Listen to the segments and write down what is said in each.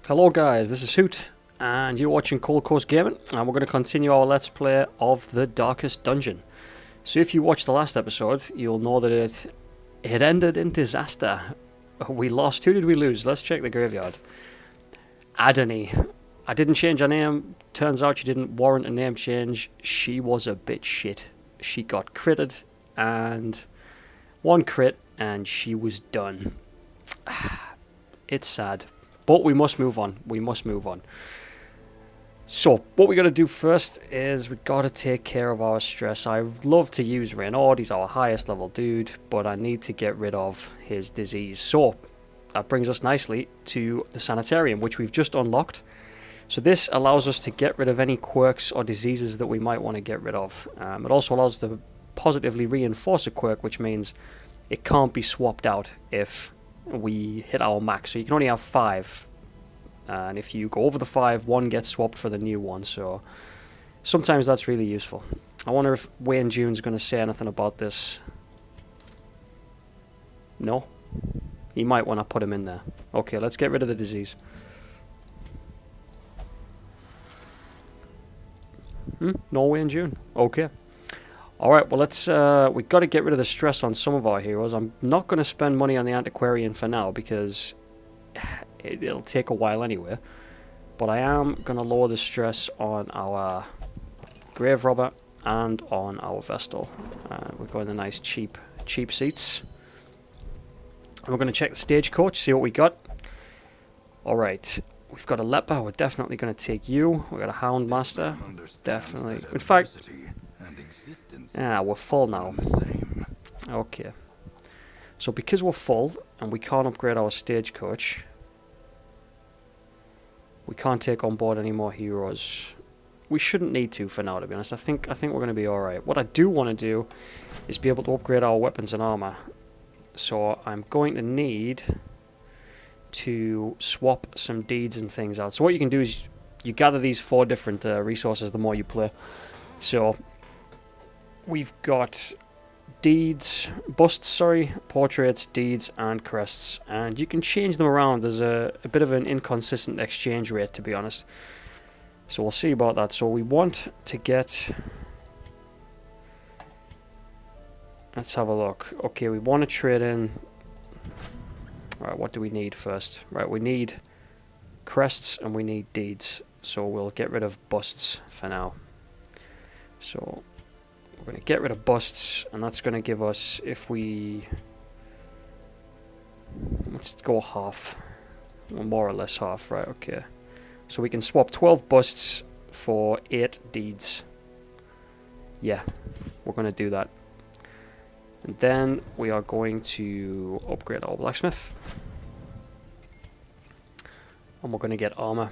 Hello guys, this is Hoot, and you're watching ColdCoastGaming, and we're going to continue our Let's Play of the Darkest Dungeon. So if you watched the last episode, you'll know that it ended in disaster. We lost. Who did we lose? Let's check the graveyard. Adony. I didn't change her name. Turns out she didn't warrant a name change. She was a bit shit. She got critted, and one crit, and she was done. It's sad. But we must move on. We must move on. So, what we got to do first is we got to take care of our stress. I'd love to use Reynard. He's our highest level dude, but I need to get rid of his disease. So, that brings us nicely to the sanitarium, which we've just unlocked. So this allows us to get rid of any quirks or diseases that we might want to get rid of. It also allows us to positively reinforce a quirk, which means it can't be swapped out if we hit our max. So you can only have 5, and if you go over the 5, 1 gets swapped for the new one. So sometimes that's really useful. I wonder if Wayne June's going to say anything about this. No? He might when I put him in there. Okay, let's get rid of the disease. No Wayne June. Okay. Alright, well let's, we've got to get rid of the stress on some of our heroes. I'm not going to spend money on the antiquarian for now because it'll take a while anyway. But I am going to lower the stress on our grave robber and on our vestal. We're going the nice cheap seats. And we're going to check the stagecoach, see what we got. Alright, we've got a leper, we're definitely going to take you. We've got a houndmaster, definitely. In fact, yeah, we're full now. Okay. So because we're full and we can't upgrade our stagecoach, we can't take on board any more heroes. We shouldn't need to for now, to be honest. I think we're going to be alright. What I do want to do is be able to upgrade our weapons and armor. So I'm going to need to swap some deeds and things out. So what you can do is you gather these 4 different resources the more you play. So we've got deeds, busts, portraits, deeds, and crests. And you can change them around. There's a bit of an inconsistent exchange rate, to be honest. So we'll see about that. So we want to get... Let's have a look. Okay, we want to trade in... Alright, what do we need first? Right, we need crests and we need deeds. So we'll get rid of busts for now. So we're going to get rid of busts, and that's going to give us, if we... Let's go half. Well, more or less half, right, okay. So we can swap 12 busts for 8 deeds. Yeah, we're going to do that. And then we are going to upgrade our blacksmith. And we're going to get armor.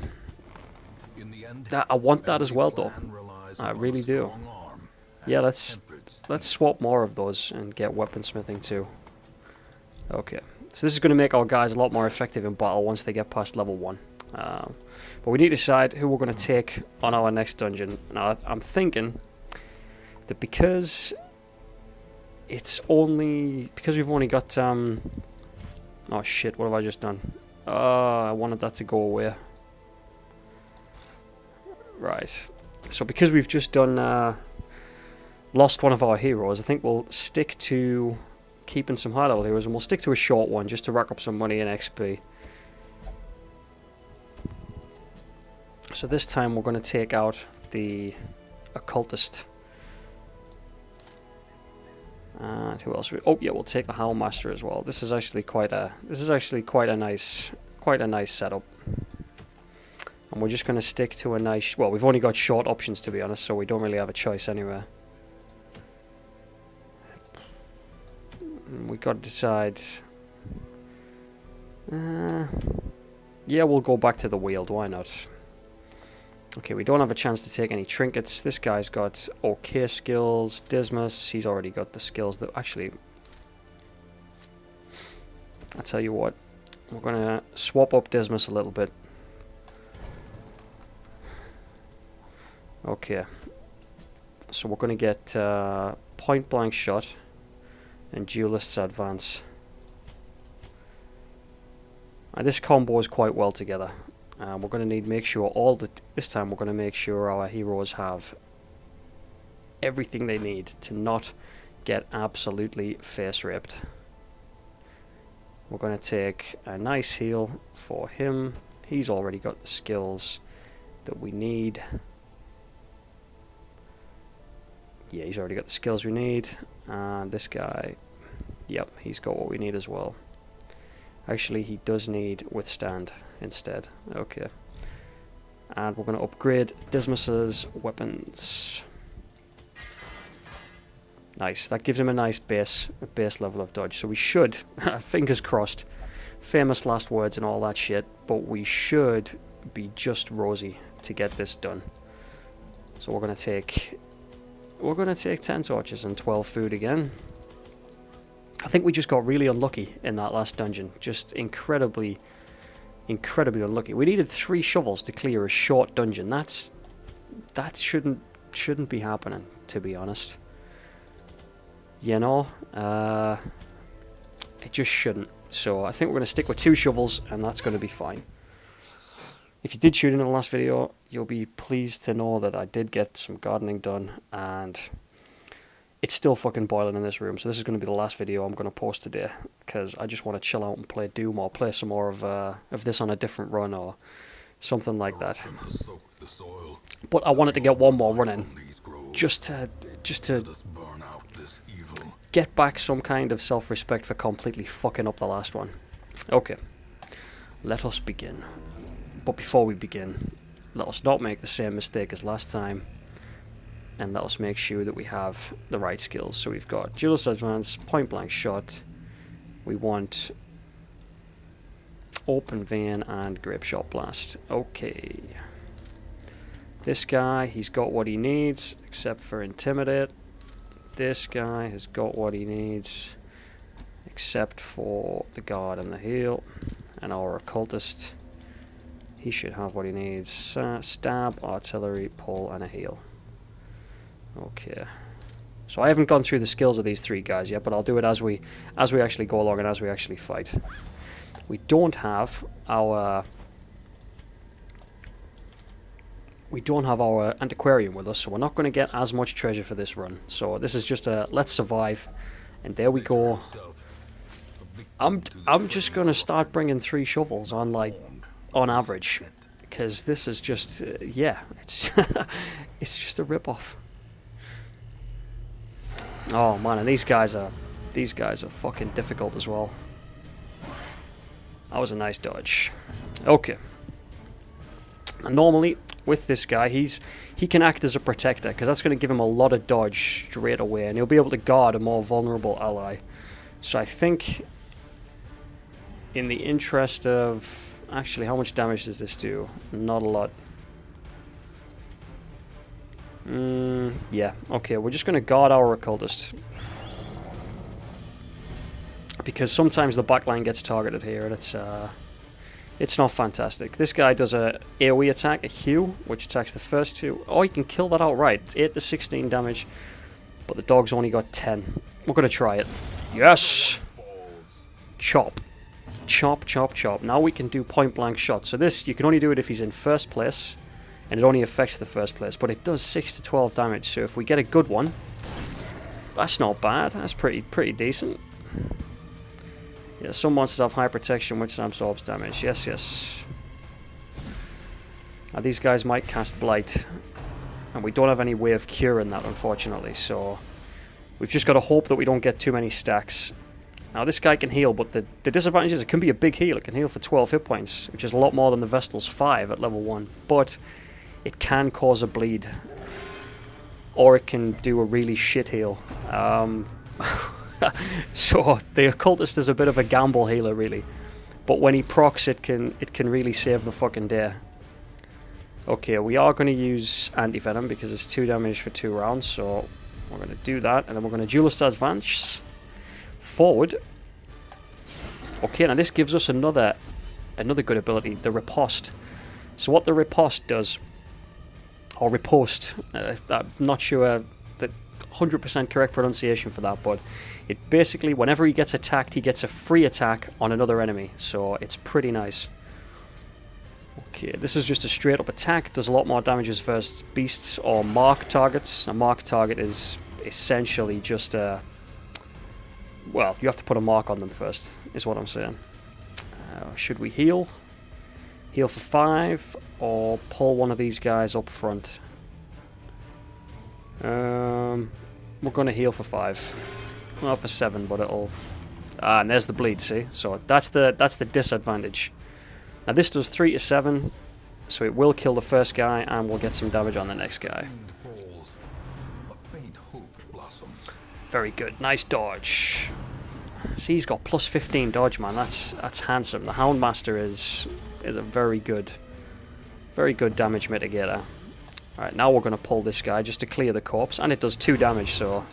I want that as well, though. I really do. Yeah, let's swap more of those and get weaponsmithing too. Okay. So this is going to make our guys a lot more effective in battle once they get past level 1. But we need to decide who we're going to take on our next dungeon. Now, I'm thinking that because... because we've only got, oh shit, what have I just done? I wanted that to go away. Right. So because we've just done, lost one of our heroes, I think we'll stick to keeping some high level heroes, and we'll stick to a short one just to rack up some money and XP. So this time we're going to take out the occultist. And who else? Oh yeah, we'll take the Houndmaster as well. This is actually quite a nice setup. And we're just going to stick to a nice... Well, we've only got short options, to be honest, so we don't really have a choice anyway. We got to decide... yeah, we'll go back to the Wield. Why not? Okay, we don't have a chance to take any trinkets. This guy's got okay skills. Dismas, he's already got the skills that... Actually, I'll tell you what. We're going to swap up Dismas a little bit. Okay. So we're going to get point blank shot and duelist's advance. This combo is quite well together. We're going to need make sure this time we're going to make sure our heroes have everything they need to not get absolutely face raped. We're going to take a nice heal for him. He's already got the skills that we need. Yeah, he's already got the skills we need. And this guy, yep, he's got what we need as well. Actually, he does need withstand instead. Okay. And we're going to upgrade Dismas's weapons. Nice. That gives him a nice base level of dodge. So we should, fingers crossed, famous last words and all that shit, but we should be just rosy to get this done. So we're going to take 10 torches and 12 food again. I think we just got really unlucky in that last dungeon. Just incredibly unlucky. We needed 3 shovels to clear a short dungeon. That shouldn't be happening, to be honest. You know, it just shouldn't. So I think we're going to stick with 2 shovels, and that's going to be fine. If you did tune in the last video, you'll be pleased to know that I did get some gardening done, and it's still fucking boiling in this room. So this is going to be the last video I'm going to post today, because I just want to chill out and play Doom, or play some more of this on a different run, or something like that. But I wanted to get one more run in, just to get back some kind of self-respect for completely fucking up the last one. Okay, let us begin. But before we begin, let us not make the same mistake as last time, and let us make sure that we have the right skills. So we've got Duelist Advance, Point Blank Shot, we want Open Vein and Grape Shot Blast. Okay. This guy, he's got what he needs, except for Intimidate. This guy has got what he needs, except for the guard and the heal. And our occultist, he should have what he needs: stab, artillery, pull, and a heal. Okay. So I haven't gone through the skills of these 3 guys yet, but I'll do it as we actually go along and as we actually fight. We don't have our antiquarian with us, so we're not going to get as much treasure for this run. So this is just a let's survive, and there we go. I'm just going to start bringing 3 shovels on average, because this is just yeah, it's it's just a rip-off. Oh man, and these guys are fucking difficult as well. That was a nice dodge. Okay. And normally with this guy, he can act as a protector, because that's going to give him a lot of dodge straight away, and he'll be able to guard a more vulnerable ally. So I think, in the interest of... Actually, how much damage does this do? Not a lot. Yeah, okay, we're just going to guard our occultist, because sometimes the backline gets targeted here, and it's not fantastic. This guy does a AoE attack, a Hue, which attacks the first 2. Oh, you can kill that outright. It's 8 to 16 damage, but the dog's only got 10. We're going to try it. Yes! Chop. Chop, chop, chop. Now we can do point blank shot. So this, you can only do it if he's in first place, and it only affects the first place, but it does 6 to 12 damage. So if we get a good one, that's not bad. That's pretty decent. Yeah, some monsters have high protection, which absorbs damage. Yes, yes. Now these guys might cast Blight, and we don't have any way of curing that, unfortunately, so we've just got to hope that we don't get too many stacks. Now this guy can heal, but the disadvantage is it can be a big heal. It can heal for 12 hit points, which is a lot more than the Vestal's 5 at level 1, but it can cause a bleed, or it can do a really shit heal. So the occultist is a bit of a gamble healer, really, but when he procs, it can really save the fucking day. Okay, we are going to use anti-venom because it's 2 damage for 2 rounds, so we're going to do that, and then we're going to duelist advance forward. Okay, now this gives us another good ability, the riposte. So what the riposte does, or riposte, I'm not sure the 100% correct pronunciation for that, but it basically, whenever he gets attacked, he gets a free attack on another enemy, so it's pretty nice. Okay, this is just a straight up attack. Does a lot more damage versus beasts or mark targets. A mark target is essentially just a... Well, you have to put a mark on them first, is what I'm saying. Should we heal? Heal for 5, or pull one of these guys up front? We're going to heal for 5. Not for 7, but it'll... Ah, and there's the bleed, see? So that's the disadvantage. Now this does 3 to 7, so it will kill the first guy, and we'll get some damage on the next guy. Very good, nice dodge. See, he's got plus 15 dodge, man. That's handsome. The Houndmaster is a very good damage mitigator. Alright, now we're going to pull this guy just to clear the corpse, and it does 2 damage, so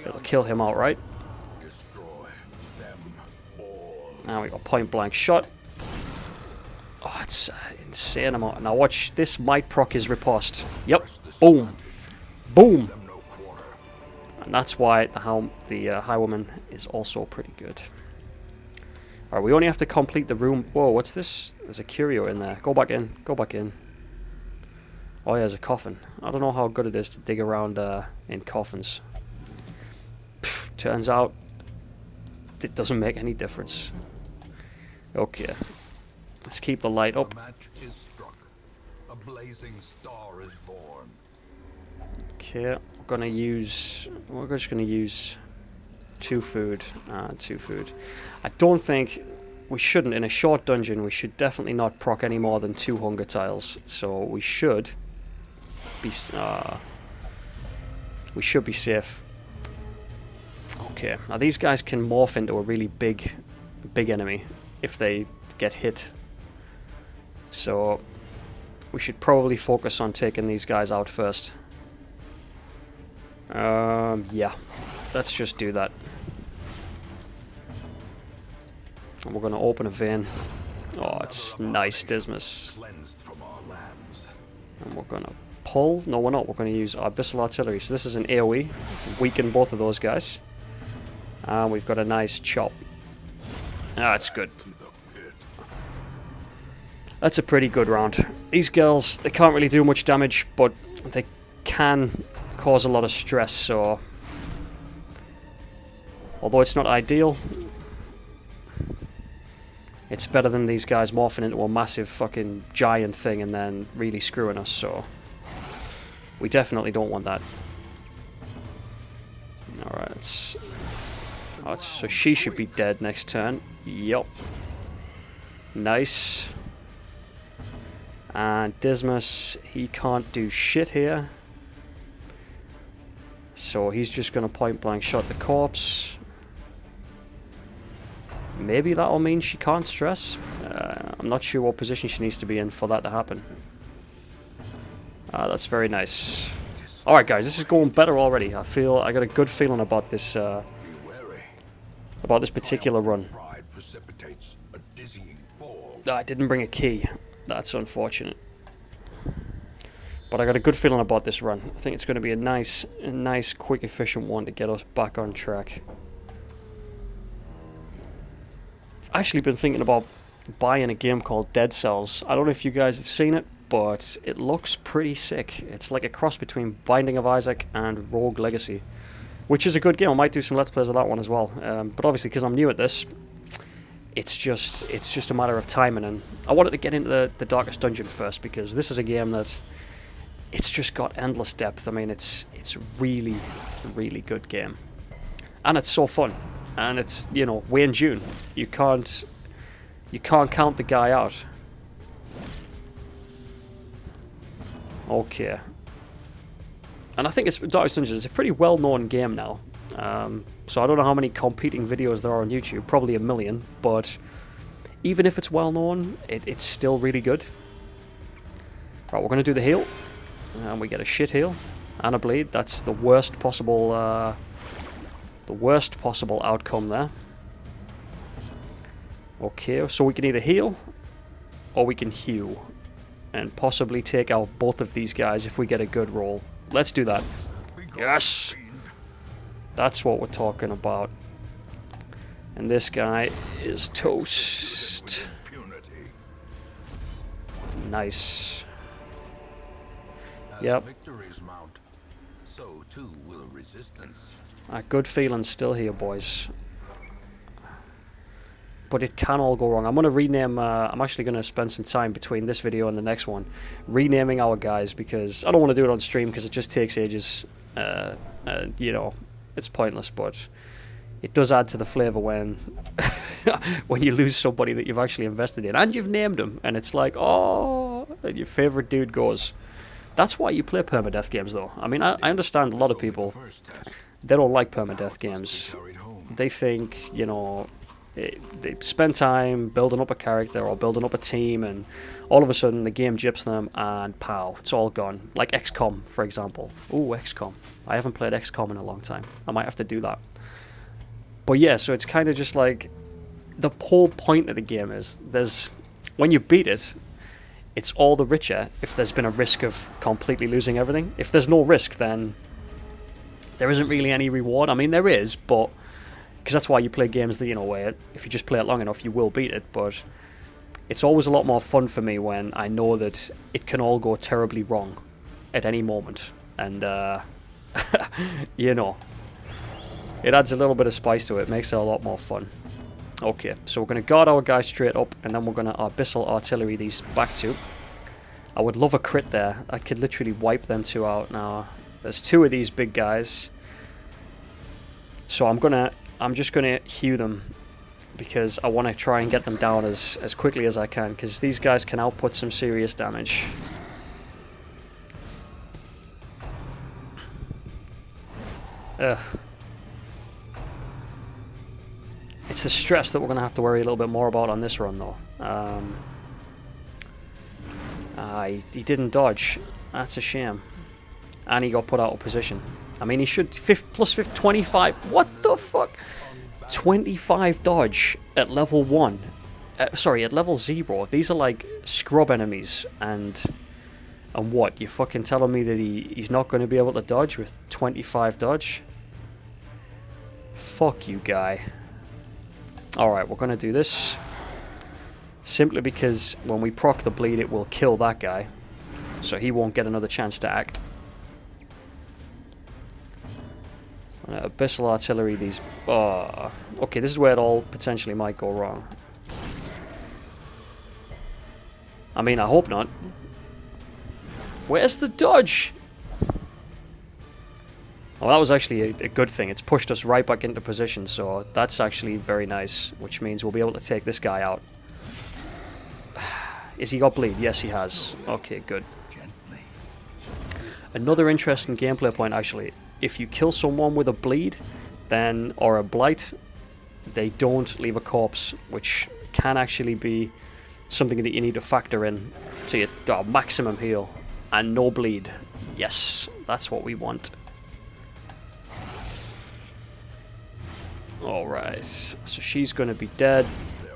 it'll kill him outright. Now we got point blank shot. Oh, it's insane amount. Now watch, this might proc his riposte. Yep, boom, boom. And that's why the Highwayman is also pretty good. Alright, we only have to complete the room. Whoa, what's this? There's a curio in there. Go back in, go back in. Oh yeah, there's a coffin. I don't know how good it is to dig around in coffins. Pff, turns out it doesn't make any difference. Okay, let's keep the light up. Match is struck. A blazing star is born. Okay, we're just gonna use 2 food. 2 food. I don't think we shouldn't in a short dungeon. We should definitely not proc any more than 2 hunger tiles. So we should be safe. Okay, now these guys can morph into a really big enemy if they get hit. So we should probably focus on taking these guys out first. Yeah, let's just do that. And we're going to open a vein. Oh, it's nice, Dismas. And we're going to pull. No, we're not. We're going to use Abyssal Artillery. So this is an AoE. Weaken both of those guys. And we've got a nice chop. Ah, that's good. That's a pretty good round. These girls, they can't really do much damage, but they can cause a lot of stress, so... Although it's not ideal, it's better than these guys morphing into a massive fucking giant thing and then really screwing us, so... We definitely don't want that. Alright, let's... Oh, so she should be dead next turn. Yup. Nice. And Dismas, he can't do shit here. So he's just going to point blank shot the corpse. Maybe that'll mean she can't stress. I'm not sure what position she needs to be in for that to happen. That's very nice. Alright guys, this is going better already. I got a good feeling about this particular run. I didn't bring a key. That's unfortunate. But I got a good feeling about this run. I think it's going to be a nice, quick, efficient one to get us back on track. I've actually been thinking about buying a game called Dead Cells. I don't know if you guys have seen it, but it looks pretty sick. It's like a cross between Binding of Isaac and Rogue Legacy, which is a good game. I might do some Let's Plays of that one as well. But obviously, because I'm new at this, it's just a matter of timing. And I wanted to get into the Darkest Dungeon first, because this is a game that it's just got endless depth. I mean, it's really, really good game, and it's so fun. And it's, you know, Wayne June. You can't count the guy out. Okay. And I think Darkest Dungeon is a pretty well-known game now. So I don't know how many competing videos there are on YouTube. Probably 1 million. But even if it's well-known, it's still really good. Right, we're going to do the heal. And we get a shit heal. And a bleed. That's the worst possible outcome there. Okay, so we can either heal or we can heal and possibly take out both of these guys if we get a good roll. Let's do that. Yes! That's what we're talking about. And this guy is toast. Nice. As Yep. victories mount, so too will resistance. Good feeling still here, boys. But it can all go wrong. I'm going to rename... I'm actually going to spend some time between this video and the next one renaming our guys, because I don't want to do it on stream because it just takes ages. You know, it's pointless, but it does add to the flavour when when you lose somebody that you've actually invested in and you've named them, and it's like, oh, and your favourite dude goes. That's why you play permadeath games, though. I mean, I understand a lot of people, they don't like permadeath games. They think, you know, they spend time building up a character or building up a team, and all of a sudden the game gyps them and pow, it's all gone. Like XCOM, for example. Ooh, XCOM. I haven't played XCOM in a long time. I might have to do that. But yeah, so it's kind of just like, the whole point of the game is, when you beat it, it's all the richer if there's been a risk of completely losing everything. If there's no risk, then there isn't really any reward. I mean, there is, but because that's why you play games that, you know, where if you just play it long enough, you will beat it. But it's always a lot more fun for me when I know that it can all go terribly wrong at any moment. And, you know, it adds a little bit of spice to it, makes it a lot more fun. Okay, so we're going to guard our guys straight up, and then we're going to abyssal artillery these back two. I would love a crit there. I could literally wipe them two out now. There's two of these big guys. So I'm just going to hew them, because I want to try and get them down as quickly as I can, because these guys can output some serious damage. Ugh. It's the stress that we're going to have to worry a little bit more about on this run, though. He didn't dodge. That's a shame. And he got put out of position. I mean, he should... plus 25... What the fuck? 25 dodge at level 1. Sorry, at level 0. These are like scrub enemies. And what? You're fucking telling me that he's not going to be able to dodge with 25 dodge? Fuck you, guy. Alright, we're going to do this. Simply because when we proc the bleed, it will kill that guy. So he won't get another chance to act. Abyssal artillery, these... okay, this is where it all potentially might go wrong. I mean, I hope not. Where's the dodge? Well, that was actually a good thing. It's pushed us right back into position, so that's actually very nice, which means we'll be able to take this guy out. Is he got bleed? Yes, he has. Okay, good. Another interesting gameplay point, actually. If you kill someone with a bleed, then, or a blight, they don't leave a corpse, which can actually be something that you need to factor in to your maximum heal. And no bleed. Yes, that's what we want. Alright, so she's going to be dead.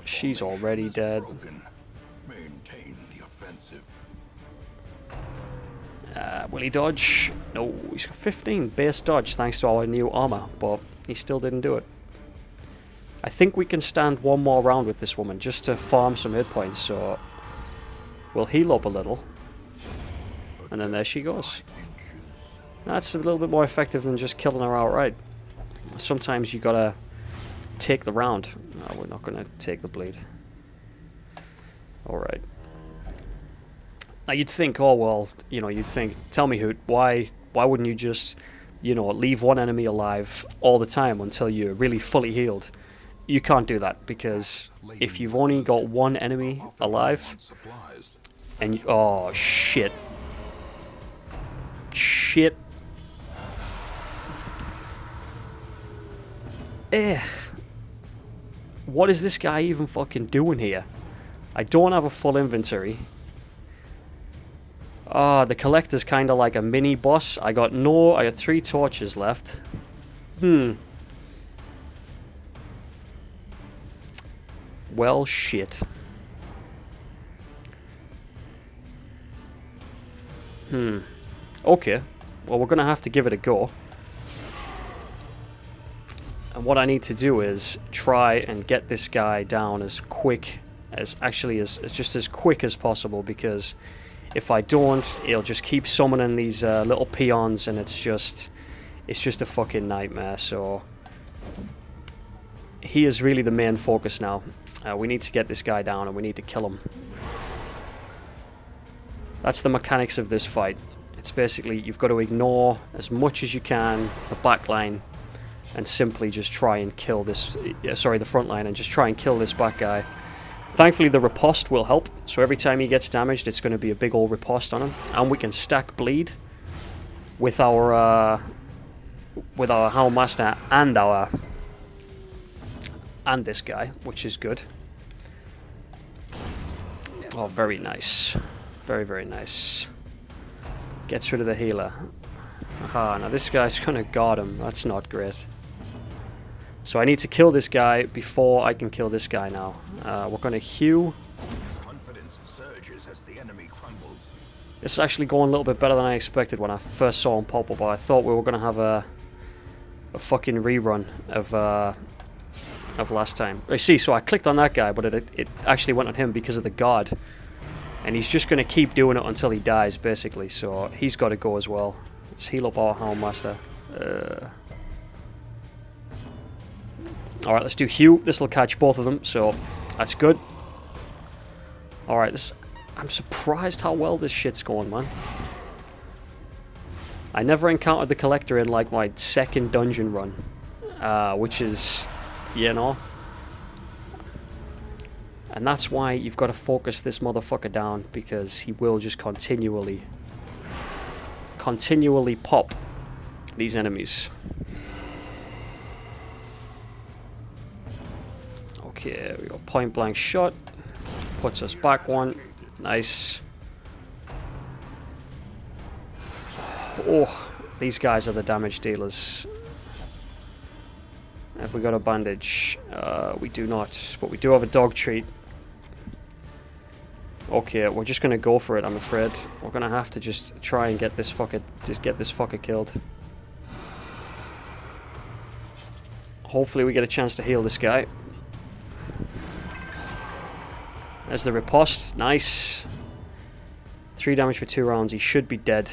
She's already dead. Maintain the offensive. Will he dodge? No, he's got 15 base dodge thanks to our new armor, but he still didn't do it. I think we can stand one more round with this woman just to farm some hit points, so we'll heal up a little. And then there she goes. That's a little bit more effective than just killing her outright. Sometimes you gotta take the round. No, we're not gonna take the bleed. Alright. Now you'd think, oh well, you know, you'd think, tell me Hoot, why wouldn't you just, you know, leave one enemy alive all the time until you're really fully healed? You can't do that, because if you've only got one enemy alive, and you, oh shit. Shit. What is this guy even fucking doing here? I don't have a full inventory. The collector's kind of like a mini boss. I got 3 torches left. Well, shit. Okay. Well, we're gonna have to give it a go. And what I need to do is try and get this guy down as quick as just as quick as possible, because if I don't, he'll just keep summoning these little peons, and it's just a fucking nightmare. So he is really the main focus now. We need to get this guy down, and we need to kill him. That's the mechanics of this fight. It's basically, you've got to ignore as much as you can the back line, and simply just try and kill this, the front line, and just try and kill this back guy. Thankfully the riposte will help, so every time he gets damaged it's going to be a big old riposte on him, and we can stack bleed with our Houndmaster and this guy, which is good. Oh, very nice. Very, very nice. Gets rid of the healer. Aha, now this guy's going to guard him. That's not great. So I need to kill this guy before I can kill this guy now. We're going to hew. Confidence surges as the enemy crumbles. This is actually going a little bit better than I expected when I first saw him pop up. I thought we were going to have a fucking rerun of last time. You see, so I clicked on that guy, but it actually went on him because of the guard. And he's just going to keep doing it until he dies, basically. So he's got to go as well. Let's heal up our Houndmaster. Alright, let's do hew. This will catch both of them, so that's good. Alright, I'm surprised how well this shit's going, man. I never encountered the Collector in, like, my second dungeon run. Which is, you know. And that's why you've got to focus this motherfucker down, because he will just continually pop these enemies. Okay, we got point blank shot. Puts us back one. Nice. Oh, these guys are the damage dealers. Have we got a bandage? We do not, but we do have a dog treat. Okay, we're just gonna go for it, I'm afraid. We're gonna have to just try and get this fucker killed. Hopefully we get a chance to heal this guy. There's the riposte. Nice. 3 damage for 2 rounds. He should be dead.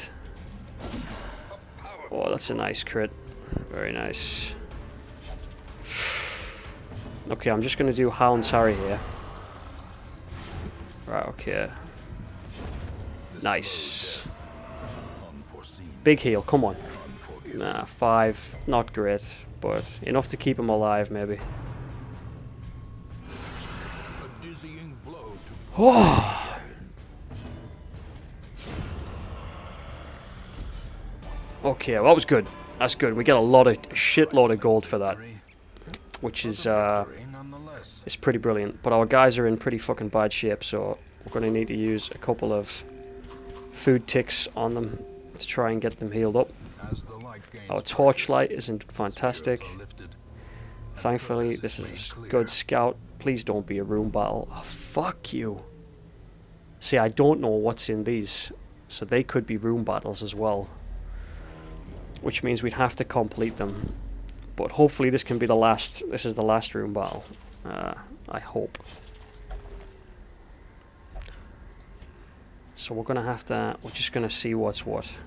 Oh, that's a nice crit. Very nice. Okay, I'm just going to do Hound's Harry here. Right, okay. Nice. Big heal, come on. Nah, 5. Not great, but enough to keep him alive, maybe. Oh. Okay, well, that was good. That's good. We get a shitload of gold for that, which is it's pretty brilliant. But our guys are in pretty fucking bad shape, so we're going to need to use a couple of food ticks on them to try and get them healed up. Our torchlight isn't fantastic. Thankfully, this is a good scout. Please don't be a room battle. Oh, fuck you. See, I don't know what's in these, so they could be room battles as well. Which means we'd have to complete them. But hopefully this can be the last. This is the last room battle. I hope. So we're gonna have to. We're just gonna see what's what.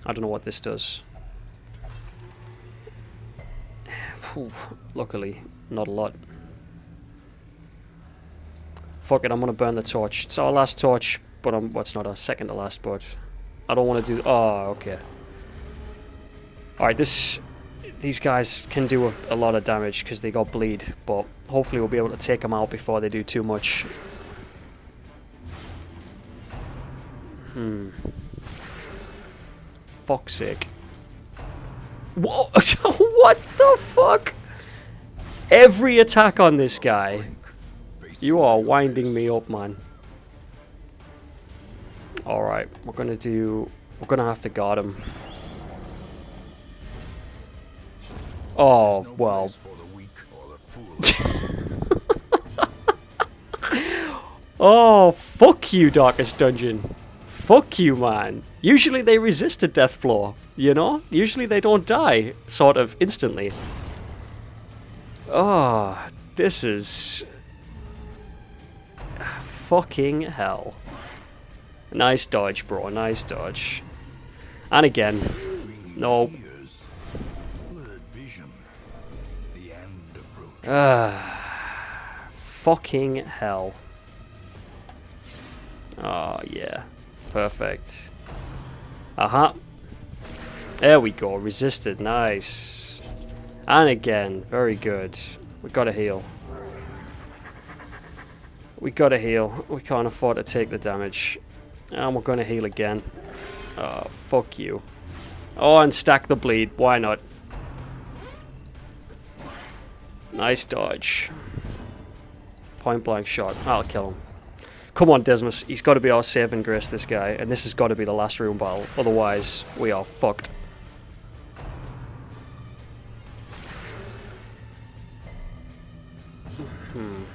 I don't know what this does. Whew, luckily, not a lot. Fuck it, I'm gonna burn the torch. It's our last torch, but well, it's not our second to last, but I don't want to do. Oh, okay. Alright, these guys can do a lot of damage because they got bleed, but hopefully we'll be able to take them out before they do too much. Fuck's sake. Whoa! What the fuck? Every attack on this guy. You are winding me up, man. Alright, we're gonna have to guard him. Oh, well. Oh, fuck you, Darkest Dungeon. Fuck you, man. Usually they resist a death blow, you know? Usually they don't die, sort of, instantly. Oh, This is... fucking hell. Nice dodge, bro. Nice dodge. And again. No. Fucking hell. Oh, yeah. Perfect. Aha. There we go. Resisted. Nice. And again. Very good. We gotta heal. We gotta heal. We can't afford to take the damage. And we're gonna heal again. Oh, fuck you. Oh, and stack the bleed. Why not? Nice dodge. Point blank shot. I'll kill him. Come on, Dismas. He's got to be our saving grace, this guy. And this has got to be the last room battle. Otherwise, we are fucked.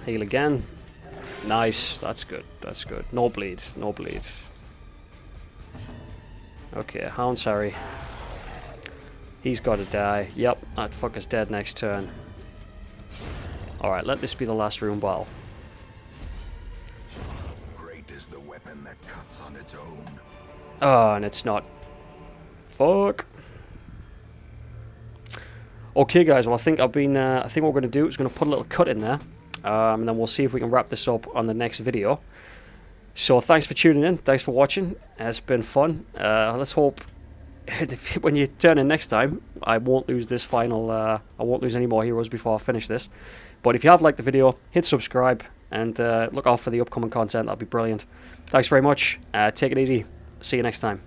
Heal again. Nice. That's good. That's good. No bleed. No bleed. Okay, Hound's Harry. He's got to die. Yep, that fucker's dead next turn. Alright, let this be the last room battle. Great is the weapon that cuts on its own. Oh, and it's not. Fuck. Okay, guys. Well, I think what we're going to do is going to put a little cut in there, and then we'll see if we can wrap this up on the next video. So, thanks for tuning in. Thanks for watching. It's been fun. Let's hope when you turn in next time, I won't lose this final. I won't lose any more heroes before I finish this. But if you have liked the video, hit subscribe and look out for the upcoming content. That'll be brilliant. Thanks very much. Take it easy. See you next time.